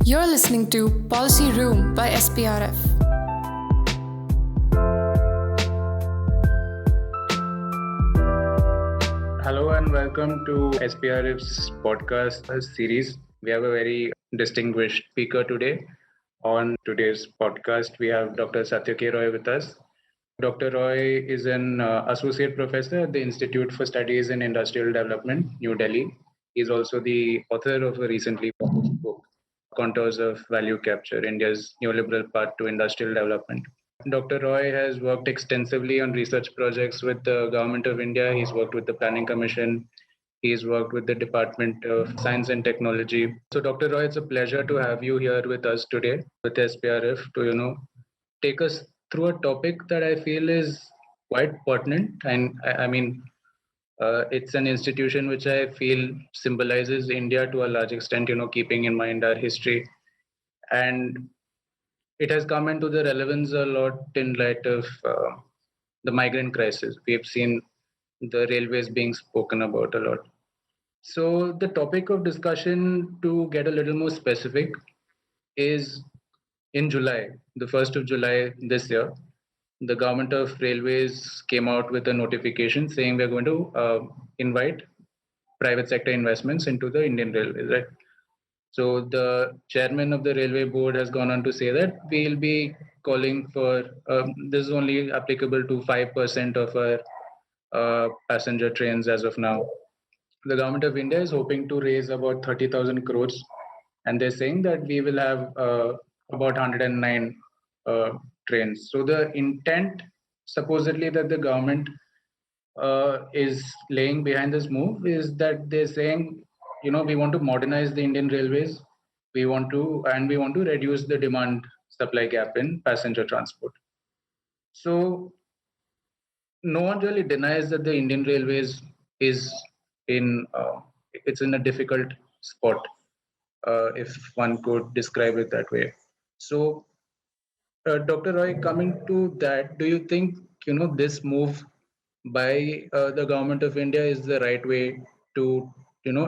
You're listening to Policy Room by SPRF. Hello and welcome to SPRF's podcast series. We have a very distinguished speaker today. On today's podcast, we have Dr. Satya K. Roy with us. Dr. Roy is an associate professor at the Institute for Studies in Industrial Development, New Delhi. He's also the author of a recently published book, Contours of Value Capture, India's Neoliberal Path to Industrial Development. Dr. Roy has worked extensively on research projects with the Government of India. He's worked with the Planning Commission. He's worked with the Department of Science and Technology. So, Dr. Roy, it's a pleasure to have you here with us today with SPRF to, take us through a topic that I feel is quite pertinent. And it's an institution which I feel symbolizes India to a large extent, keeping in mind our history. And it has come into the relevance a lot in light of the migrant crisis. We have seen the railways being spoken about a lot. So, the topic of discussion, to get a little more specific, is in July, the 1st of July this year, the government of railways came out with a notification saying we're going to invite private sector investments into the Indian railways, right? So the chairman of the railway board has gone on to say that we'll be calling for this is only applicable to 5% of our passenger trains as of now. The government of India is hoping to raise about 30,000 crores, and they're saying that we will have about 109 trains. So the intent, supposedly, that the government is laying behind this move is that they're saying, we want to modernize the Indian railways. We want to reduce the demand supply gap in passenger transport. So no one really denies that the Indian railways is in it's in a difficult spot, if one could describe it that way. So, Dr. Roy, coming to that, do you think this move by the government of India is the right way to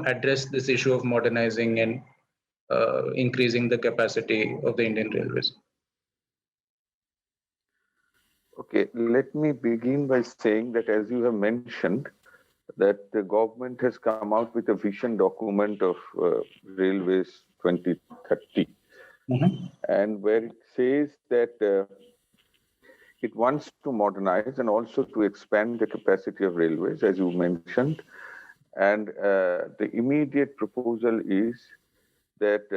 address this issue of modernizing and increasing the capacity of the Indian railways? Okay, let me begin by saying that as you have mentioned, that the government has come out with a vision document of Railways 2030, and where it says that it wants to modernize and also to expand the capacity of railways, as you mentioned. And the immediate proposal is that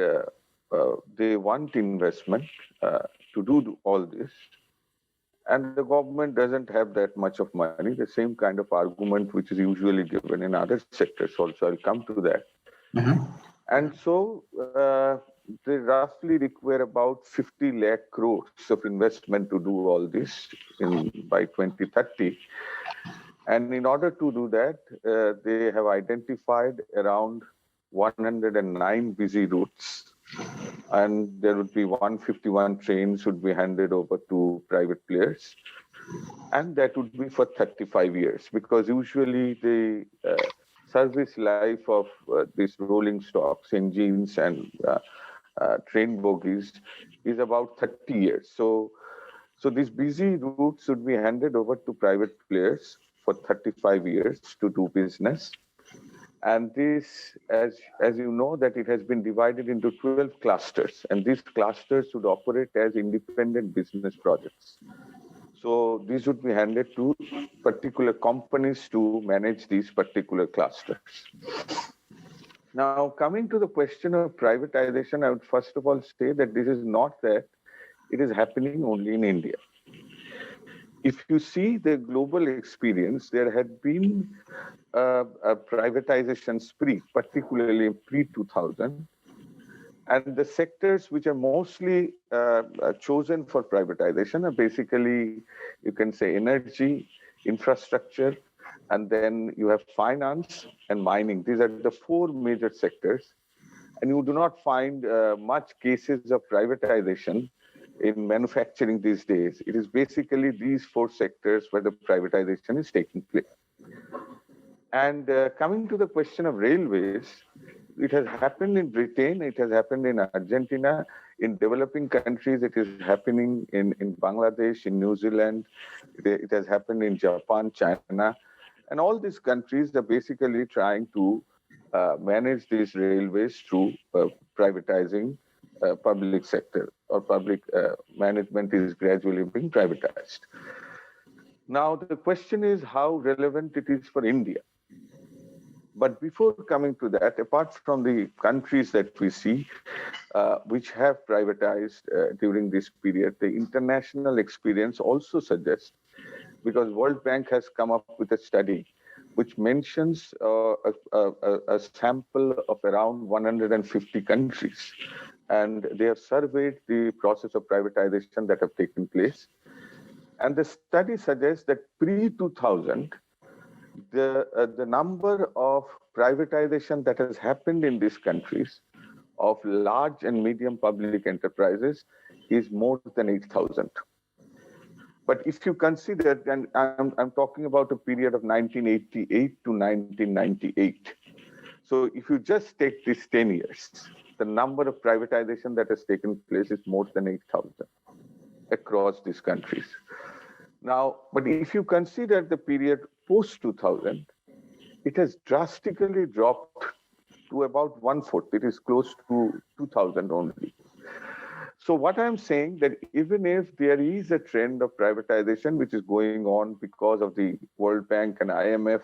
they want investment to do all this. And the government doesn't have that much of money, the same kind of argument which is usually given in other sectors also. I'll come to that. And so they roughly require about 50 lakh crores of investment to do all this by 2030. And in order to do that, they have identified around 109 busy routes, and there would be 151 trains would be handed over to private players, and that would be for 35 years, because usually the service life of these rolling stocks, engines, and train bogies is about 30 years. So these busy routes should be handed over to private players for 35 years to do business. And this, as you know, that it has been divided into 12 clusters, and these clusters should operate as independent business projects. So these would be handed to particular companies to manage these particular clusters. Now, coming to the question of privatization, I would first of all say that this is not that it is happening only in India. If you see the global experience, there had been a privatization spree, particularly pre-2000. And the sectors which are mostly chosen for privatization are basically, you can say, energy, infrastructure, and then you have finance and mining. These are the four major sectors. And you do not find much cases of privatization in manufacturing these days. It is basically these four sectors where the privatization is taking place. And coming to the question of railways, it has happened in Britain, it has happened in Argentina, in developing countries, it is happening in Bangladesh, in New Zealand, it has happened in Japan, China, and all these countries are basically trying to manage these railways through privatizing public sector, or public management is gradually being privatized. Now, the question is how relevant it is for India. But before coming to that, apart from the countries that we see, which have privatized during this period, the international experience also suggests, because World Bank has come up with a study which mentions a sample of around 150 countries. And they have surveyed the process of privatization that have taken place. And the study suggests that pre-2000, the number of privatization that has happened in these countries of large and medium public enterprises is more than 8,000. But if you consider, and I'm talking about a period of 1988 to 1998. So if you just take these 10 years, the number of privatization that has taken place is more than 8,000 across these countries. Now, but if you consider the period post-2000, it has drastically dropped to about 1/4. It is close to 2,000 only. So what I'm saying that even if there is a trend of privatization which is going on because of the World Bank and IMF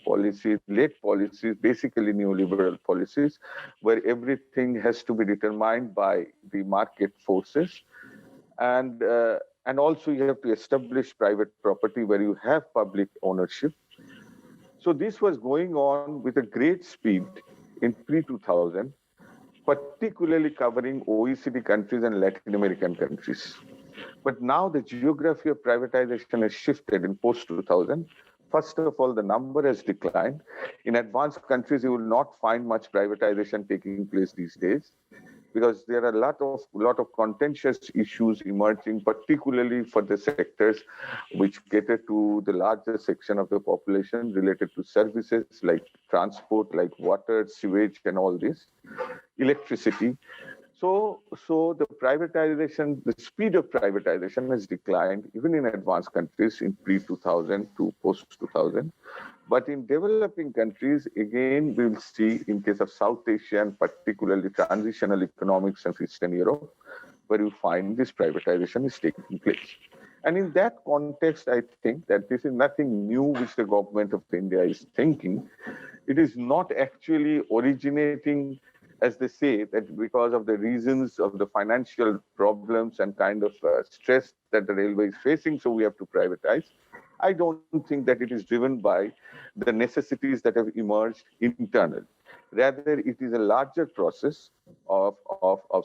policies, late policies, basically neoliberal policies, where everything has to be determined by the market forces, and also you have to establish private property where you have public ownership. So this was going on with a great speed in pre-2000, particularly covering OECD countries and Latin American countries. But now the geography of privatization has shifted in post-2000. First of all, the number has declined. In advanced countries, you will not find much privatization taking place these days, because there are a lot of contentious issues emerging, particularly for the sectors which cater to the largest section of the population related to services like transport, like water, sewage, and all this, electricity. So the privatization, the speed of privatization has declined even in advanced countries in pre-2000 to post-2000. But in developing countries, again, we will see in case of South Asia and particularly transitional economics of Eastern Europe, where you find this privatization is taking place. And in that context, I think that this is nothing new which the government of India is thinking. It is not actually originating, as they say, that because of the reasons of the financial problems and kind of stress that the railway is facing, so we have to privatize. I don't think that it is driven by the necessities that have emerged internally. Rather, it is a larger process of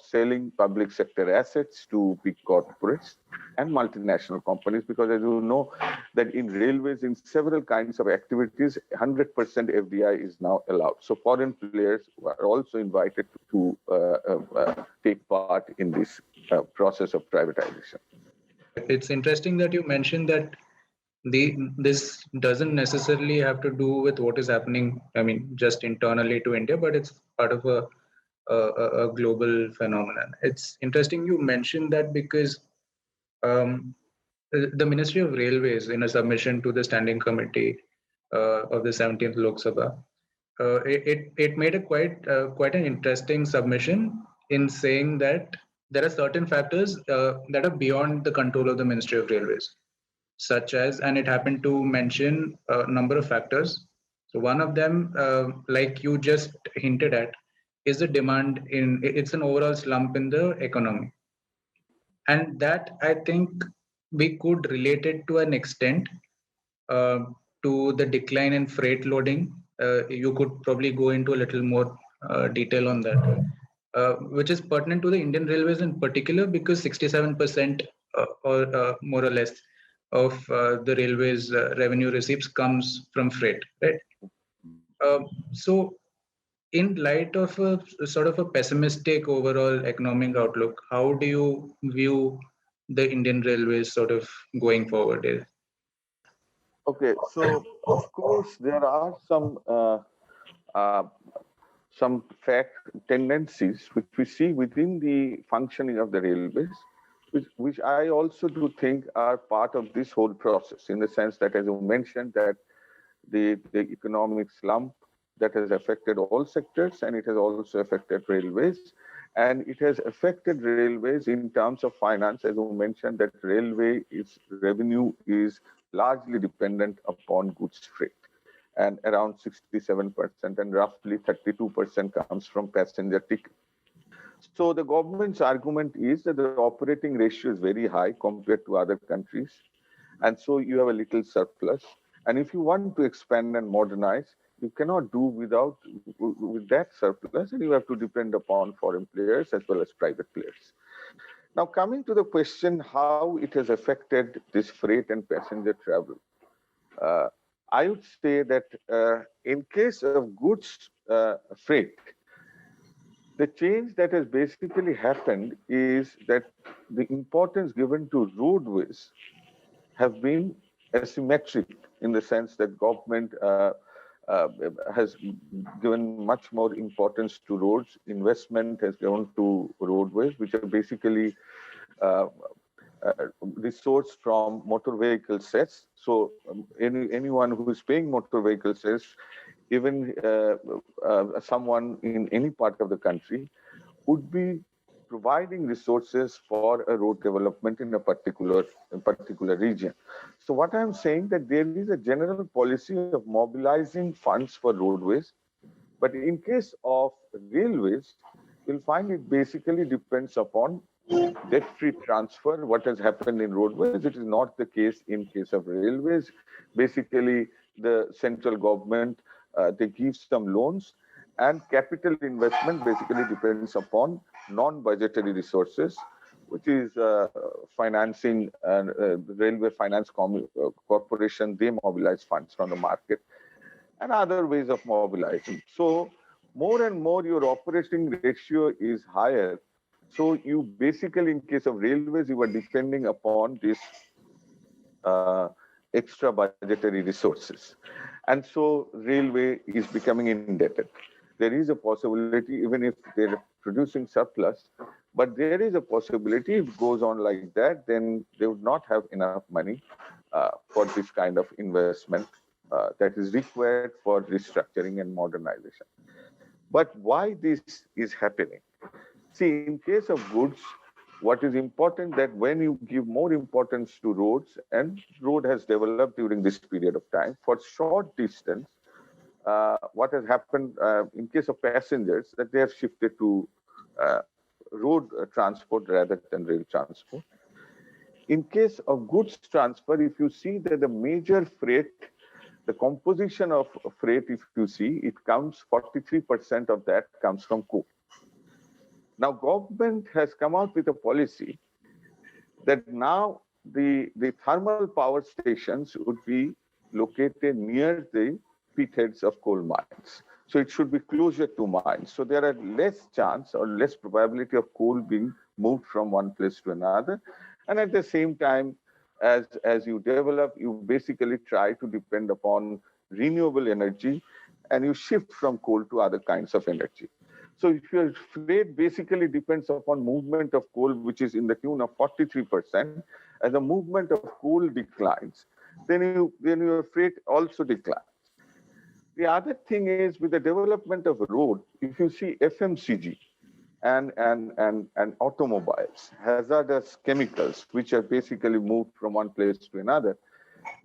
selling public sector assets to big corporates and multinational companies, because as you know, that in railways, in several kinds of activities, 100% FDI is now allowed. So foreign players are also invited to take part in this process of privatization. It's interesting that you mentioned that this doesn't necessarily have to do with what is happening, just internally to India, but it's part of a global phenomenon. It's interesting you mentioned that because the Ministry of Railways, in a submission to the Standing Committee of the 17th Lok Sabha, it made a quite an interesting submission in saying that there are certain factors that are beyond the control of the Ministry of Railways, such as, and it happened to mention a number of factors. So one of them, like you just hinted at, is the demand it's an overall slump in the economy. And that, I think, we could relate it to an extent to the decline in freight loading. You could probably go into a little more detail on that, which is pertinent to the Indian Railways in particular, because 67% or more or less of the railways revenue receipts comes from freight, right? So in light of a sort of a pessimistic overall economic outlook, how do you view the Indian Railways sort of going forward? Okay, so of course there are some some fact tendencies which we see within the functioning of the railways, which I also do think are part of this whole process, in the sense that, as you mentioned, that the economic slump that has affected all sectors, and it has also affected railways. And it has affected railways in terms of finance, as you mentioned, that railway is revenue is largely dependent upon goods freight, and around 67%, and roughly 32% comes from passenger tickets. So the government's argument is that the operating ratio is very high compared to other countries, and so you have a little surplus. And if you want to expand and modernize, you cannot do without with that surplus, and you have to depend upon foreign players as well as private players. Now, coming to the question how it has affected this freight and passenger travel, uh, I would say that in case of goods freight, the change that has basically happened is that the importance given to roadways have been asymmetric, in the sense that government uh, has given much more importance to roads. Investment has gone to roadways, which are basically uh, resource from motor vehicle cess. So anyone who is paying motor vehicle cess, even someone in any part of the country, would be providing resources for a road development in a particular region. So what I'm saying, that there is a general policy of mobilizing funds for roadways, but in case of railways, you'll find it basically depends upon debt-free transfer. What has happened in roadways, it is not the case in case of railways. Basically, the central government, they give some loans, and capital investment basically depends upon non-budgetary resources, which is financing, and the Railway Finance Corporation, they mobilize funds from the market, and other ways of mobilizing. So more and more your operating ratio is higher. So you basically, in case of railways, you are depending upon this uh, extra budgetary resources. And so railway is becoming indebted. There is a possibility, even if they're producing surplus, but there is a possibility if it goes on like that, then they would not have enough money for this kind of investment that is required for restructuring and modernization. But why this is happening? See, in case of goods, what is important that when you give more importance to roads, and road has developed during this period of time, for short distance, what has happened in case of passengers, that they have shifted to uh, road transport rather than rail transport. In case of goods transfer, if you see that the major freight, the composition of freight, if you see, it comes 43% of that comes from coal. Now, government has come out with a policy that now the thermal power stations would be located near the pit heads of coal mines. So it should be closer to mines. So there are less chance or less probability of coal being moved from one place to another. And at the same time, as you develop, you basically try to depend upon renewable energy, and you shift from coal to other kinds of energy. So if your freight basically depends upon movement of coal, which is in the tune of 43%, as the movement of coal declines, then your freight also declines. The other thing is, with the development of road, if you see FMCG and automobiles, hazardous chemicals, which are basically moved from one place to another,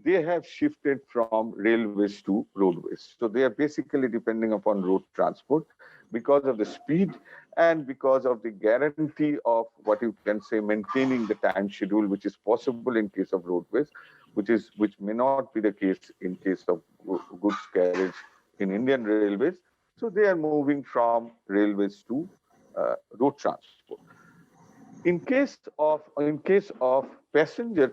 they have shifted from railways to roadways. So they are basically depending upon road transport because of the speed and because of the guarantee of what you can say maintaining the time schedule, which is possible in case of roadways, which may not be the case in case of goods carriage in Indian railways. So they are moving from railways to road transport. In case of passenger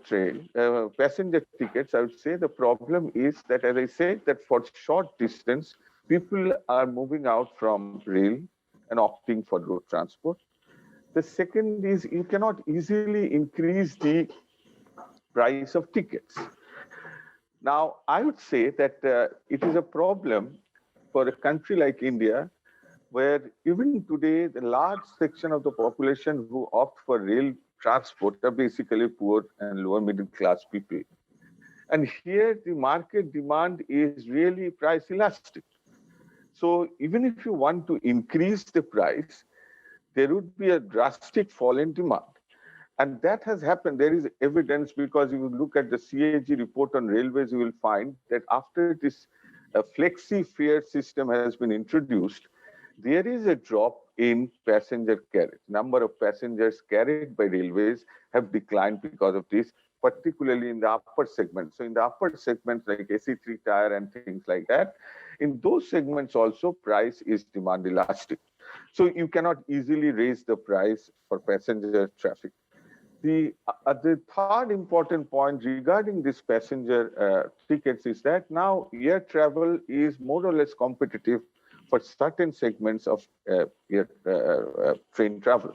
tickets, I would say the problem is that, as I said, that for short distance, people are moving out from rail and opting for road transport. The second is you cannot easily increase the price of tickets. Now, I would say that it is a problem for a country like India, where even today the large section of the population who opt for rail transport are basically poor and lower middle class people. And here the market demand is really price elastic. So even if you want to increase the price, there would be a drastic fall in demand. And that has happened. There is evidence because if you look at the CAG report on railways, you will find that after this flexi fare system has been introduced, there is a drop in passenger carriage. Number of passengers carried by railways have declined because of this, particularly in the upper segments. So in the upper segments like AC3 tire and things like that, in those segments also price is demand elastic. So you cannot easily raise the price for passenger traffic. The third important point regarding this passenger tickets is that now air travel is more or less competitive for certain segments of train travel.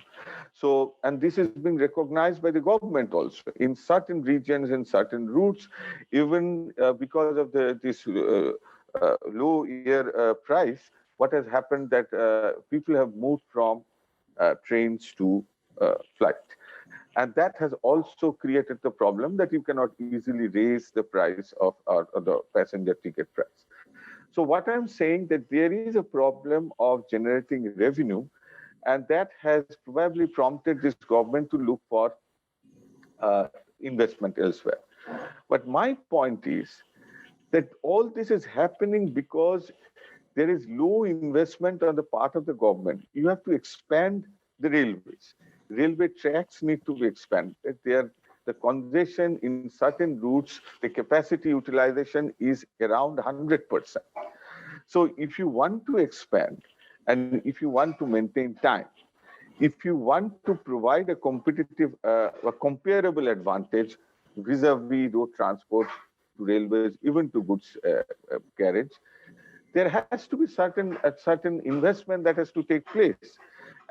So, and this is being recognized by the government also in certain regions and certain routes, even because of this low air price. What has happened that people have moved from trains to flight. And that has also created the problem that you cannot easily raise the price of the passenger ticket price. So what I'm saying that there is a problem of generating revenue, and that has probably prompted this government to look for investment elsewhere. But my point is that all this is happening because there is low investment on the part of the government. You have to expand the railways. Railway tracks need to be expanded. The congestion in certain routes, the capacity utilization is around 100%. So if you want to expand and if you want to maintain time, if you want to provide a competitive, a comparable advantage vis-a-vis road transport to railways, even to goods carriage, there has to be certain investment that has to take place,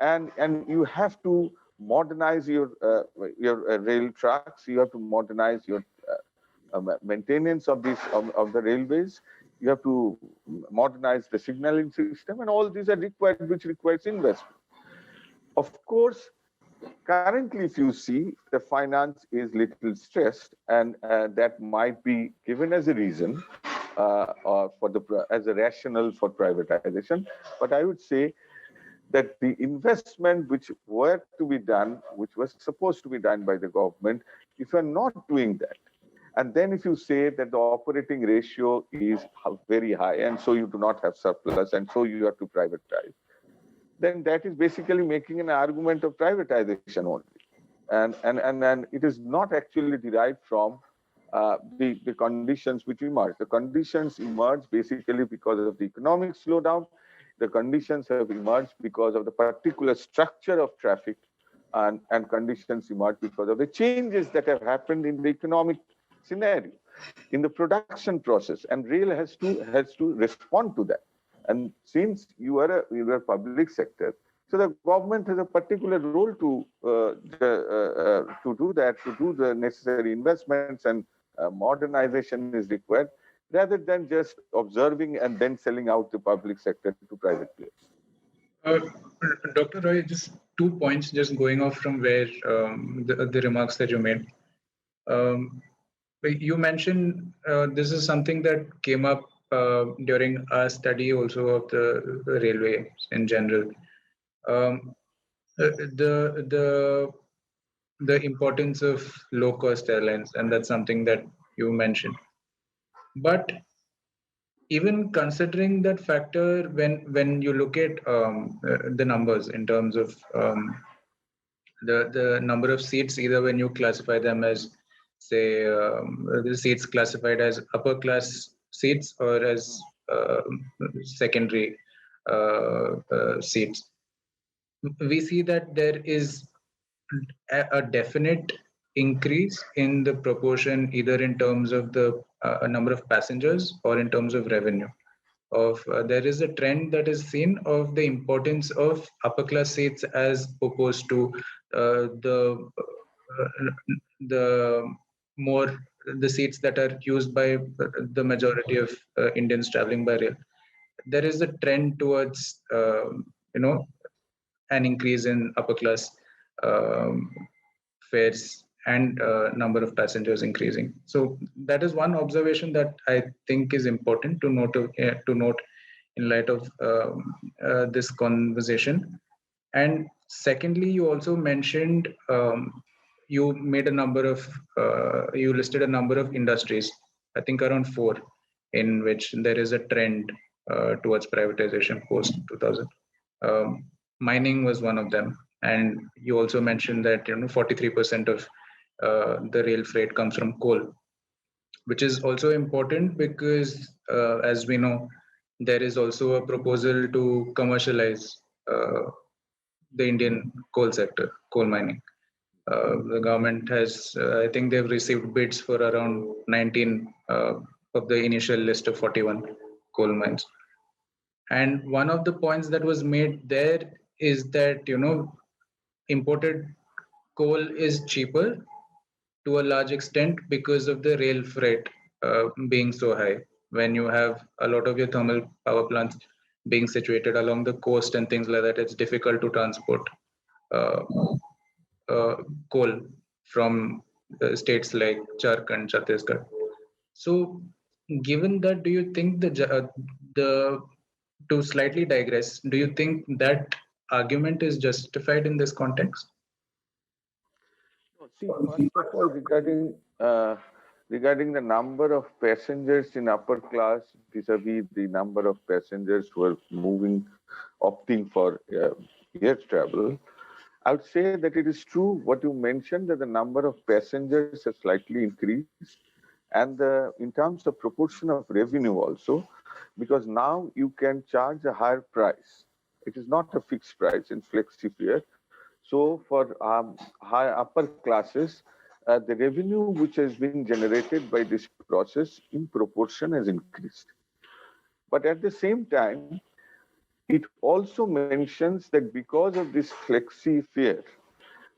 and you have to modernize your rail tracks. You have to modernize your maintenance of the railways. You have to modernize the signaling system, and all these are required, which requires investment. Of course, currently, if you see, the finance is little stressed, and that might be given as a reason as a rationale for privatization. But I would say that the investment which were to be done, which was supposed to be done by the government, if you're not doing that, and then if you say that the operating ratio is very high, and so you do not have surplus, and so you have to privatize, then that is basically making an argument of privatization only. And it is not actually derived from the conditions which emerge. The conditions emerge basically because of the economic slowdown. The conditions have emerged because of the particular structure of traffic, and conditions emerge because of the changes that have happened in the economic scenario, in the production process, and rail has to respond to that. And since you are a public sector, so the government has a particular role to do that, to do the necessary investments, and modernization is required, rather than just observing and then selling out the public sector to private players. Dr. Roy, just 2 points, just going off from where the remarks that you made. You mentioned this is something that came up during our study also of the railway in general. The importance of low cost airlines, and that's something that you mentioned. But even considering that factor, when you look at the numbers in terms of the number of seats, either when you classify them as, say, the seats classified as upper class seats or as secondary seats, we see that there is a definite increase in the proportion, either in terms of the number of passengers or in terms of revenue. There is a trend that is seen of the importance of upper class seats as opposed to the seats that are used by the majority of Indians traveling by rail. There is a trend towards you know, an increase in upper class um, fares and number of passengers increasing. So that is one observation that I think is important to note in light of this conversation. And secondly, you also mentioned you listed a number of industries, I think around four, in which there is a trend towards privatization post 2000. Um, Mining was one of them, and you also mentioned that 43% of the rail freight comes from coal, which is also important because, as we know, there is also a proposal to commercialize the Indian coal sector, coal mining. The government has, I think they've received bids for around 19 of the initial list of 41 coal mines. And one of the points that was made there is that, imported coal is cheaper to a large extent because of the rail freight being so high. When you have a lot of your thermal power plants being situated along the coast and things like that, it's difficult to transport uh, uh, coal from states like Jharkhand, Chhattisgarh. So, given that, do you think the to slightly digress, do you think that argument is justified in this context? See, first of all, regarding the number of passengers in upper class vis-a-vis the number of passengers who are opting for air travel, I would say that it is true what you mentioned, that the number of passengers has slightly increased, and in terms of proportion of revenue also, because now you can charge a higher price. It is not a fixed price in flexi fare. So for high upper classes, the revenue which has been generated by this process in proportion has increased. But at the same time, it also mentions that because of this flexi fare,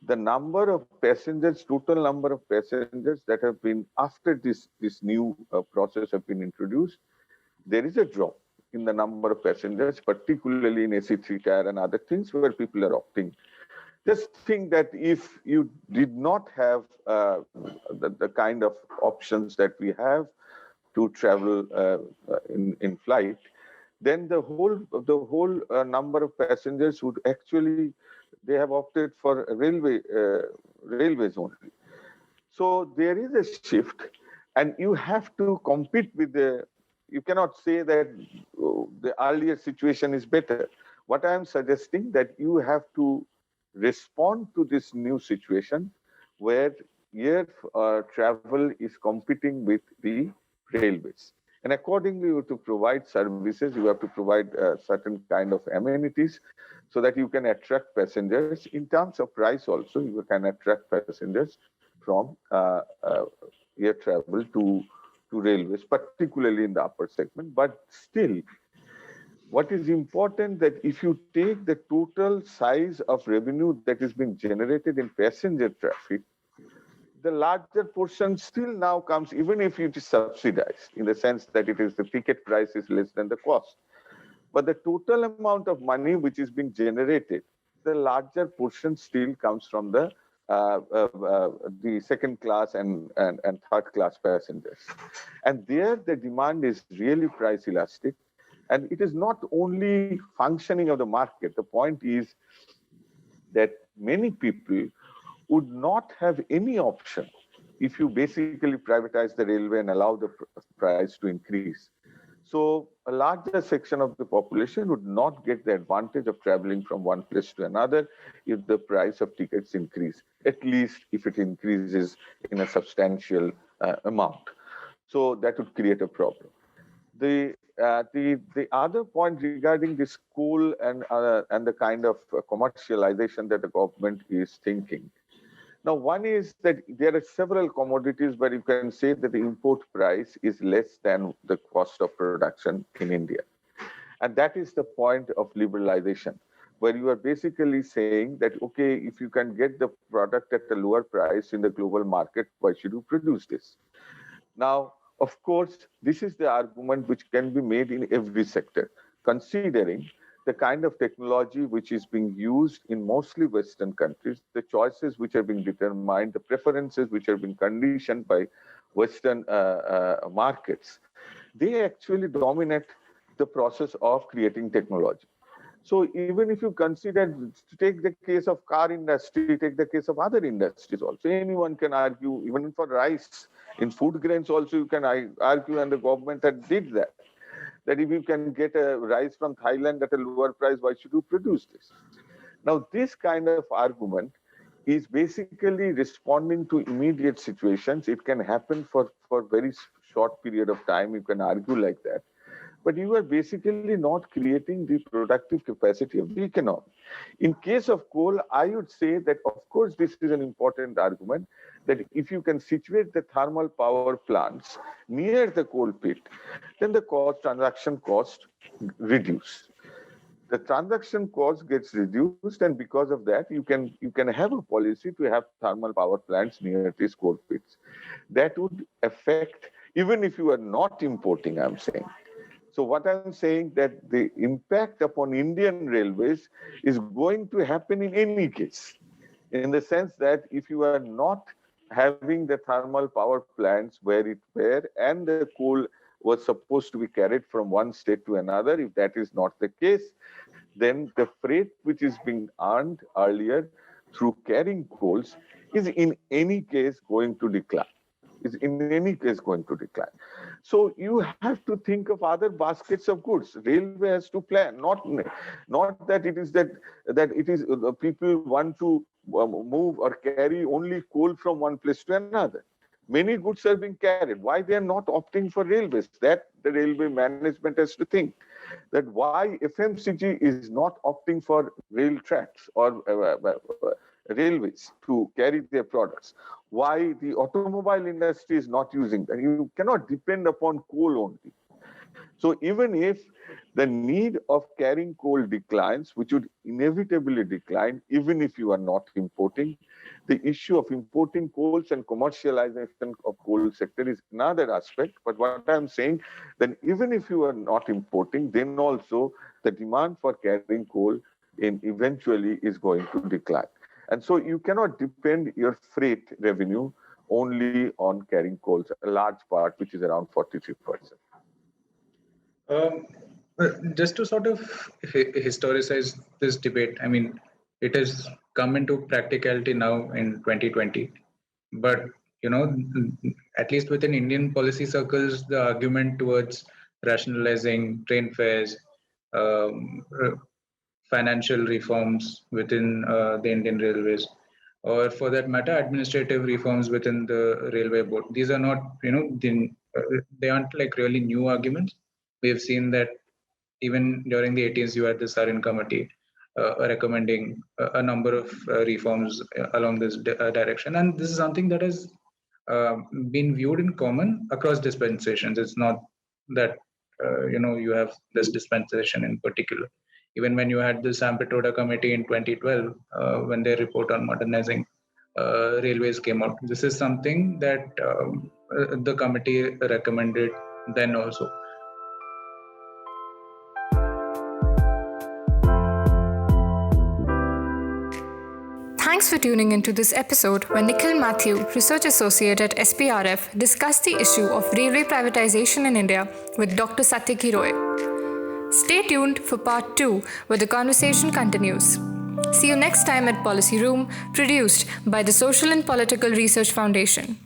the number of passengers, total number of passengers that have been after this new process have been introduced, there is a drop in the number of passengers, particularly in AC3 tier and other things where people are opting. Just think that if you did not have the kind of options that we have to travel in flight, then the whole number of passengers would actually, they have opted for railways only. So there is a shift, and you have to compete with you cannot say that the earlier situation is better. What I am suggesting that you have to respond to this new situation where air travel is competing with the railways. And accordingly, you have to provide services, you have to provide certain kind of amenities so that you can attract passengers. In terms of price also, you can attract passengers from air travel to railways, particularly in the upper segment. But still, what is important that if you take the total size of revenue that is being generated in passenger traffic, the larger portion still now comes, even if it is subsidized, in the sense that it is the ticket price is less than the cost. But the total amount of money which is being generated, the larger portion still comes from the second class and third class passengers. And there the demand is really price elastic. And it is not only functioning of the market. The point is that many people would not have any option if you basically privatize the railway and allow the price to increase. So a larger section of the population would not get the advantage of traveling from one place to another if the price of tickets increase, at least if it increases in a substantial amount. So that would create a problem. The other point regarding this coal and the kind of commercialization that the government is thinking. Now, one is that there are several commodities where you can say that the import price is less than the cost of production in India. And that is the point of liberalization, where you are basically saying that, okay, if you can get the product at a lower price in the global market, why should you produce this? Now, of course, this is the argument which can be made in every sector, considering the kind of technology which is being used in mostly Western countries, the choices which are being determined, the preferences which are being conditioned by Western markets, they actually dominate the process of creating technology. So even if you consider, take the case of car industry, take the case of other industries also, anyone can argue, even for rice, in food grains also you can argue, and the government had did that. That if you can get a rice from Thailand at a lower price, why should you produce this? Now, this kind of argument is basically responding to immediate situations. It can happen for very short period of time. You can argue like that. But you are basically not creating the productive capacity of the economy. In case of coal, I would say that, of course, this is an important argument, that if you can situate the thermal power plants near the coal pit, then the transaction cost reduce. The transaction cost gets reduced, and because of that, you can have a policy to have thermal power plants near these coal pits. That would affect, even if you are not importing, I'm saying. So what I'm saying, that the impact upon Indian railways is going to happen in any case, in the sense that if you are not having the thermal power plants where it were, and the coal was supposed to be carried from one state to another, if that is not the case, then the freight which is being earned earlier through carrying coals is in any case going to decline. So you have to think of other baskets of goods. Railway has to plan, not that it is that it is people want to move or carry only coal from one place to another. Many goods are being carried. Why they are not opting for railways? That the railway management has to think. That why FMCG is not opting for rail tracks or railways to carry their products. Why the automobile industry is not using that. You cannot depend upon coal only. So even if the need of carrying coal declines, which would inevitably decline, even if you are not importing, the issue of importing coals and commercialization of coal sector is another aspect. But what I'm saying, then even if you are not importing, then also the demand for carrying coal eventually is going to decline. And so you cannot depend your freight revenue only on carrying coals, a large part, which is around 43%. Just to sort of historicize this debate, I mean, it has come into practicality now in 2020. But, at least within Indian policy circles, the argument towards rationalizing train fares, financial reforms within the Indian Railways, or for that matter, administrative reforms within the Railway Board. These are not, they aren't like really new arguments. We have seen that even during the 80s, you had the Sarin Committee recommending a number of reforms along this direction. And this is something that has been viewed in common across dispensations. It's not that, you have this dispensation in particular. Even when you had the Sampatoda Committee in 2012, when their report on modernizing railways came out, this is something that the committee recommended then also. Thanks for tuning into this episode when Nikhil Mathew, Research Associate at SPRF, discussed the issue of railway privatization in India with Dr. Satyaki Roy. Stay tuned for part 2 where the conversation continues. See you next time at Policy Room, produced by the Social and Political Research Foundation.